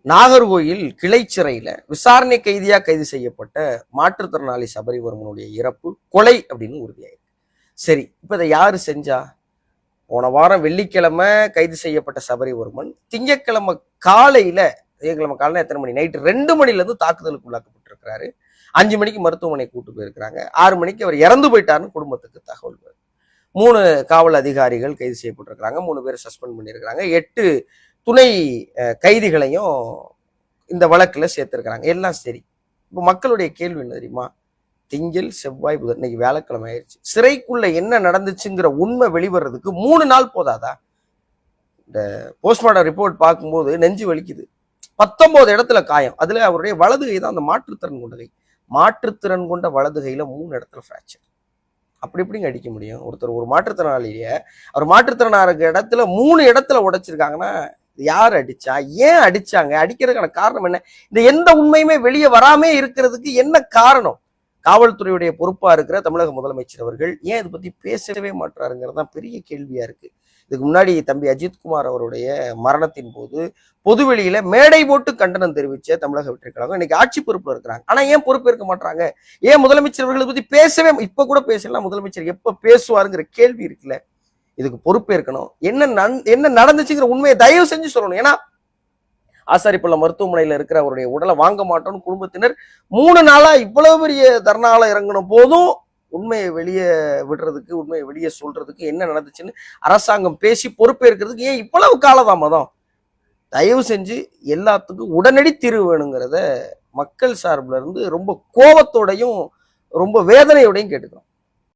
நாகர்கோயில் கிளை சிறையில விசாரணை கைதியா கைது செய்யப்பட்ட மாற்றுத்திறனாளி சபரிவர்மனுடைய இறப்பு கொலை அப்படின்னு உறுதியாயிருக்கு. சரி, இப்ப இதை யாரு செஞ்சா? போன வாரம் வெள்ளிக்கிழமை கைது செய்யப்பட்ட சபரிவர்மன் திங்கட்கிழமை காலையில எத்தனை மணி? நைட்டு 2 மணில இருந்து தாக்குதலுக்கு உள்ளாக்கப்பட்டிருக்கிறாரு. 5 மணிக்கு மருத்துவமனை கூட்டு போயிருக்கிறாங்க. 6 மணிக்கு அவர் இறந்து போயிட்டாருன்னு குடும்பத்துக்கு தகவல் வருது. 3 காவல் அதிகாரிகள் கைது செய்யப்பட்டிருக்கிறாங்க. 3 பேர் சஸ்பெண்ட் பண்ணியிருக்கிறாங்க. 8 துணை கைதிகளையும் இந்த வழக்குல சேர்த்திருக்கிறாங்க. எல்லாம் சரி. இப்போ மக்களுடைய கேள்வி என்ன தெரியுமா? திங்கள், செவ்வாய், புதன், இன்னைக்கு வியாழக்கிழமை ஆயிடுச்சு. சிறைக்குள்ள என்ன நடந்துச்சுங்கிற உண்மை வெளிவரதுக்கு 3 நாள் போதாதா? இந்த போஸ்ட்மார்ட்டம் ரிப்போர்ட் பார்க்கும்போது நெஞ்சு வலிக்குது. 19 இடத்துல காயம். அதுல அவருடைய வலதுகை தான் அந்த மாற்றுத்திறன் கொண்ட கை. மாற்றுத்திறன் கொண்ட வலதுகையில 3 இடத்துல ஃப்ராக்சர். அப்படி எப்படிங்க அடிக்க முடியும்? ஒருத்தர் ஒரு மாற்றுத்திறனாளிய அவர் மாற்றுத்திறனாளி இடத்துல 3 இடத்துல உடைச்சிருக்காங்கன்னா யார் அடிச்சா? ஏன் அடிச்சாங்க? அடிக்கிறதுக்கான காரணம் என்ன? இந்த எந்த உண்மையுமே வெளியே வராமே இருக்கிறதுக்கு என்ன காரணம்? காவல்துறையுடைய பொறுப்பா இருக்கிற தமிழக முதலமைச்சர் அவர்கள் ஏன் இதை பத்தி பேசவே மாட்டாருங்கிறது தான் பெரிய கேள்வியா இருக்கு. இதுக்கு முன்னாடி தம்பி அஜித்குமார் அவருடைய மரணத்தின் போது பொதுவெளியில மேடை போட்டு கண்டனம் தெரிவிச்ச தமிழக வெற்றி கழகம் இன்னைக்கு ஆட்சி பொறுப்புல இருக்கிறாங்க. ஆனா ஏன் பொறுப்பேற்க மாட்டாங்க? ஏன் முதலமைச்சர் அவர்களை பத்தி பேசவே, இப்ப கூட பேசலாம், முதலமைச்சர் எப்ப பேசுவாருங்கிற கேள்வி இருக்குல்ல. இதுக்கு பொறுப்பேற்கணும். என்ன நடந்துச்சுங்கிற உண்மையை தயவு செஞ்சு சொல்லணும். ஏன்னா ஆசாரிப்பள்ளம் மருத்துவமனையில இருக்கிற அவருடைய உடலை வாங்க மாட்டோம்னு குடும்பத்தினர் 3 நாளா இவ்வளவு பெரிய தர்ணால இறங்கணும் போதும் உண்மையை வெளியே விடுறதுக்கு, உண்மையை வெளியே சொல்றதுக்கு என்ன நடந்துச்சுன்னு அரசாங்கம் பேசி பொறுப்பேற்கிறதுக்கு ஏன் இவ்வளவு காலதாமதம்? தயவு செஞ்சு எல்லாத்துக்கும் உடனடி தீர்வு வேணுங்கிறத மக்கள் சார்பில் இருந்து ரொம்ப கோபத்தோடையும் ரொம்ப வேதனையோடையும் கேட்டுக்கிறோம்.